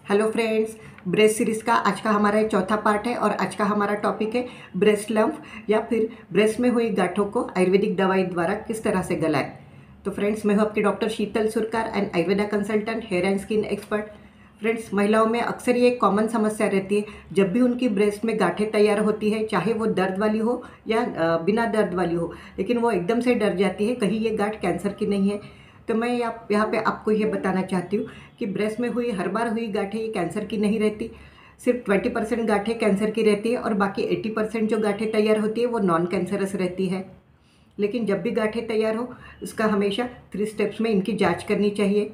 Hello friends, breast series का आज का हमारा एक चौथा पार्ट है और आज का हमारा टॉपिक है ब्रेस्ट लंप या फिर ब्रेस्ट में हुई गांठों को आयुर्वेदिक दवाई द्वारा किस तरह से गलाएं। तो फ्रेंड्स, मैं हूं आपकी doctor Sheetal Surkar and Ayurveda consultant, hair and skin expert. Friends, महिलाओं में अक्सर ये एक कॉमन समस्या रहती है, जब भी उनकी ब्रेस्ट में गांठें तैयार होती है, चाहे वो दर्द वाली हो या बिना दर्द वाली हो, लेकिन वो एकदम से डर जाती है कहीं ये गांठ कैंसर की नहीं है। तो मैं यहाँ पे आपको ये बताना चाहती हूँ कि ब्रेस्ट में हुई हर बार हुई गांठें ये कैंसर की नहीं रहती। सिर्फ 20% गांठें कैंसर की रहती है और बाकी 80% जो गांठें तैयार होती है वो नॉन कैंसरस रहती है। लेकिन जब भी गांठें तैयार हो, इसका हमेशा 3 स्टेप्स में इनकी जांच करनी चाहिए।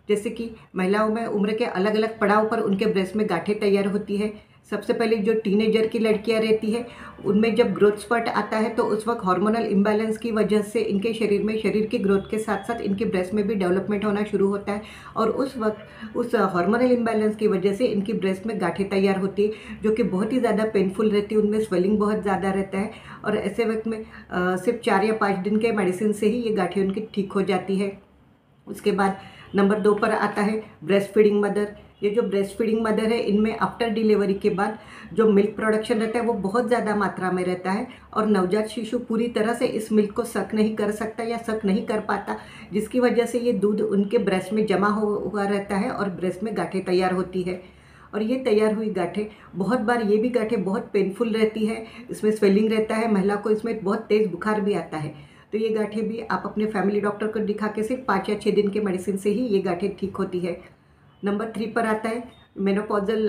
जैसे कि महिलाओं में उम्र के अलग अलग पड़ाव पर उनके ब्रेस्ट में गांठें तैयार होती है। सबसे पहले जो टीनेजर की लड़कियां रहती है, उनमें जब ग्रोथ स्पर्ट आता है तो उस वक्त हार्मोनल इम्बैलेंस की वजह से इनके शरीर में शरीर की ग्रोथ के साथ साथ इनके ब्रेस्ट में भी डेवलपमेंट होना शुरू होता है और उस वक्त उस हार्मोनल इम्बैलेंस की वजह से इनकी ब्रेस्ट में गांठें तैयार होती है, जो कि बहुत ही ज़्यादा पेनफुल रहती है। उनमें स्वेलिंग बहुत ज़्यादा रहता है और ऐसे वक्त में सिर्फ 4 या 5 दिन के मेडिसिन से ही ये गांठें उनकी ठीक हो जाती है। उसके बाद नंबर 2 पर आता है ब्रेस्ट फीडिंग मदर। ये जो ब्रेस्ट फीडिंग मदर है, इनमें आफ्टर डिलीवरी के बाद जो मिल्क प्रोडक्शन रहता है वो बहुत ज़्यादा मात्रा में रहता है और नवजात शिशु पूरी तरह से इस मिल्क को सक नहीं कर सकता या सक नहीं कर पाता, जिसकी वजह से ये दूध उनके ब्रेस्ट में जमा हुआ रहता है और ब्रेस्ट में गांठें तैयार होती है। और ये तैयार हुई गांठें बहुत बार ये भी गांठें बहुत पेनफुल रहती है, इसमें स्वेलिंग रहता है, महिला को इसमें बहुत तेज़ बुखार भी आता है। तो ये गांठें भी आप अपने फैमिली डॉक्टर को दिखा के सिर्फ 5 या 6 दिन के मेडिसिन से ही ये गांठें ठीक होती है। नंबर 3 पर आता है मेनोपॉजल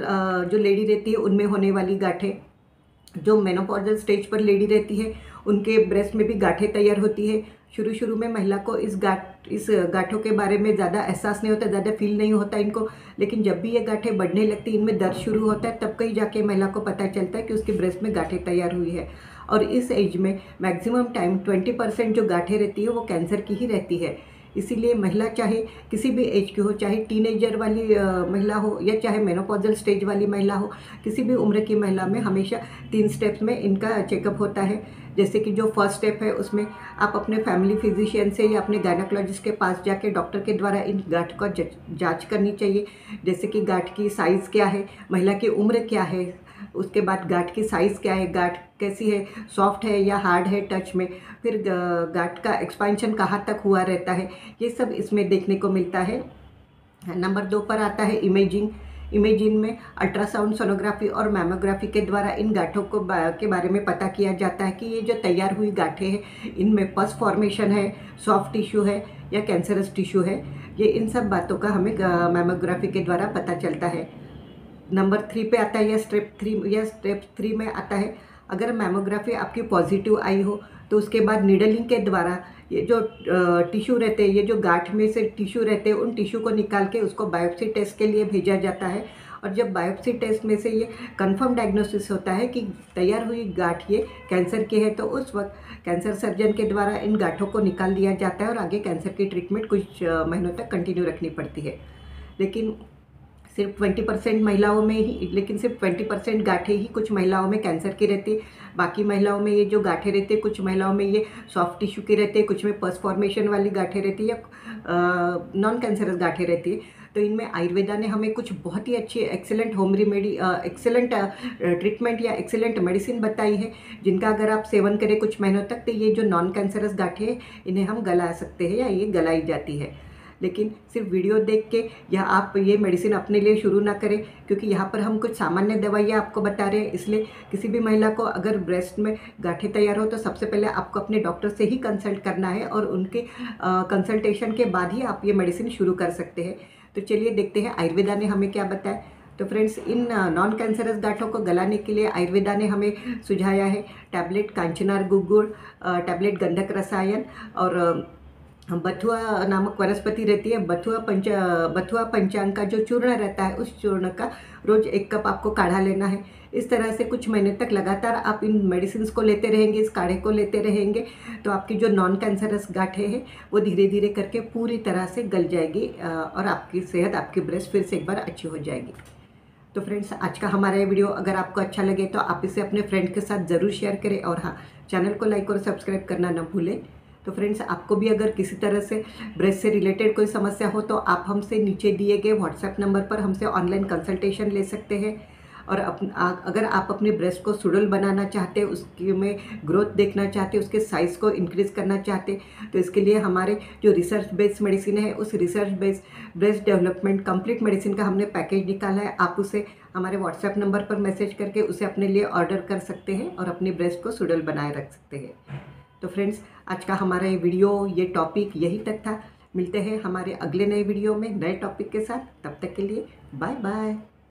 जो लेडी रहती है उनमें होने वाली गांठें। जो मेनोपॉजल स्टेज पर लेडी रहती है उनके ब्रेस्ट में भी गांठें तैयार होती है। शुरू शुरू में महिला को इस गांठों के बारे में ज़्यादा एहसास नहीं होता, ज़्यादा फील नहीं होता इनको, लेकिन जब भी ये गांठें बढ़ने लगती, इनमें दर्द शुरू होता है, तब कहीं जाके महिला को पता चलता है कि उसके ब्रेस्ट में गांठें तैयार हुई है। और इस एज में मैक्सिमम टाइम 20% जो गांठें रहती है वो कैंसर की ही रहती है। इसीलिए महिला चाहे किसी भी एज की हो, चाहे टीनेजर वाली महिला हो या चाहे मेनोपॉजल स्टेज वाली महिला हो, किसी भी उम्र की महिला में हमेशा 3 स्टेप्स में इनका चेकअप होता है। जैसे कि जो फर्स्ट स्टेप है उसमें आप अपने फैमिली फिजिशियन से या अपने गायनेकोलॉजिस्ट के पास जाके डॉक्टर के द्वारा इन गांठ का जांच करनी चाहिए। जैसे कि गांठ की साइज़ क्या है, महिला की उम्र क्या है, उसके बाद गांठ की साइज़ क्या है, गांठ कैसी है, सॉफ्ट है या हार्ड है टच में, फिर गांठ का एक्सपेंशन कहाँ तक हुआ रहता है, ये सब इसमें देखने को मिलता है। नंबर 2 पर आता है इमेजिंग। इमेजिंग में अल्ट्रासाउंड, सोनोग्राफी और मैमोग्राफी के द्वारा इन गांठों को के बारे में पता किया जाता है कि ये जो तैयार हुई गांठें हैं इनमें पस फॉर्मेशन है, सॉफ्ट टिश्यू है या कैंसरस टिश्यू है। ये इन सब बातों का हमें मैमोग्राफी के द्वारा पता चलता है। नंबर 3 पे आता है या स्टेप 3 में आता है, अगर मैमोग्राफी आपकी पॉजिटिव आई हो तो उसके बाद नीडलिंग के द्वारा ये जो टिश्यू रहते हैं, ये जो गांठ में से टिश्यू रहते हैं, उन टिश्यू को निकाल के उसको बायोप्सी टेस्ट के लिए भेजा जाता है। और जब बायोप्सी टेस्ट में से ये कंफर्म डायग्नोसिस होता है कि तैयार हुई गांठ ये कैंसर की है, तो उस वक्त कैंसर सर्जन के द्वारा इन गांठों को निकाल दिया जाता है और आगे कैंसर की ट्रीटमेंट कुछ महीनों तक कंटिन्यू रखनी पड़ती है। लेकिन सिर्फ 20% महिलाओं में ही, लेकिन सिर्फ 20% गांठें ही कुछ महिलाओं में कैंसर की रहती है। बाकी महिलाओं में ये जो गांठें रहती है, कुछ महिलाओं में ये सॉफ्ट टिश्यू की रहती है, कुछ में पस फॉर्मेशन वाली गांठें रहती है या नॉन कैंसरस गांठें रहती है। तो इनमें आयुर्वेदा ने हमें कुछ बहुत ही अच्छी excellent home remedy, excellent treatment या एक्सेलेंट मेडिसिन बताई है, जिनका अगर आप सेवन करें कुछ महीनों तक तो ये जो नॉन कैंसरस गांठें हैं इन्हें हम गला सकते हैं या ये गलाई जाती है। लेकिन सिर्फ वीडियो देख के या आप ये मेडिसिन अपने लिए शुरू ना करें, क्योंकि यहाँ पर हम कुछ सामान्य दवाइयाँ आपको बता रहे हैं। इसलिए किसी भी महिला को अगर ब्रेस्ट में गांठें तैयार हो तो सबसे पहले आपको अपने डॉक्टर से ही कंसल्ट करना है और उनके कंसल्टेशन के बाद ही आप ये मेडिसिन शुरू कर सकते हैं। तो चलिए देखते हैं आयुर्वेदा ने हमें क्या बताया। तो फ्रेंड्स, इन नॉन कैंसरस गांठों को गलाने के लिए आयुर्वेदा ने हमें सुझाया है टैबलेट कांचनार गुग्गुड़, टैबलेट गंधक रसायन और बथुआ नामक वनस्पति रहती है। बथुआ पंचांग का जो चूर्ण रहता है, उस चूर्ण का रोज 1 कप आपको काढ़ा लेना है। इस तरह से कुछ महीने तक लगातार आप इन मेडिसिन को लेते रहेंगे, इस काढ़े को लेते रहेंगे, तो आपकी जो नॉन कैंसरस गांठें हैं वो धीरे धीरे करके पूरी तरह से गल जाएगी और आपकी सेहत, आपकी ब्रेस्ट फिर से एक बार अच्छी हो जाएगी। तो फ्रेंड्स, आज का हमारा ये वीडियो अगर आपको अच्छा लगे तो आप इसे अपने फ्रेंड के साथ ज़रूर शेयर करें और हाँ, चैनल को लाइक और सब्सक्राइब करना ना भूलें। तो फ्रेंड्स, आपको भी अगर किसी तरह से ब्रेस्ट से रिलेटेड कोई समस्या हो तो आप हमसे नीचे दिए गए व्हाट्सएप नंबर पर हमसे ऑनलाइन कंसल्टेशन ले सकते हैं। और अगर आप अपने ब्रेस्ट को सुडौल बनाना चाहते, उसके में ग्रोथ देखना चाहते, उसके साइज़ को इंक्रीज़ करना चाहते, तो इसके लिए हमारे जो रिसर्च बेस्ड मेडिसिन है, उस research based breast development complete medicine का हमने पैकेज निकाला है। आप उसे हमारे व्हाट्सएप नंबर पर मैसेज करके उसे अपने लिए ऑर्डर कर सकते हैं और अपने ब्रेस्ट को सुडौल बनाए रख सकते हैं। तो फ्रेंड्स, आज का हमारा ये वीडियो, ये टॉपिक यही तक था। मिलते हैं हमारे अगले नए वीडियो में नए टॉपिक के साथ। तब तक के लिए बाय बाय।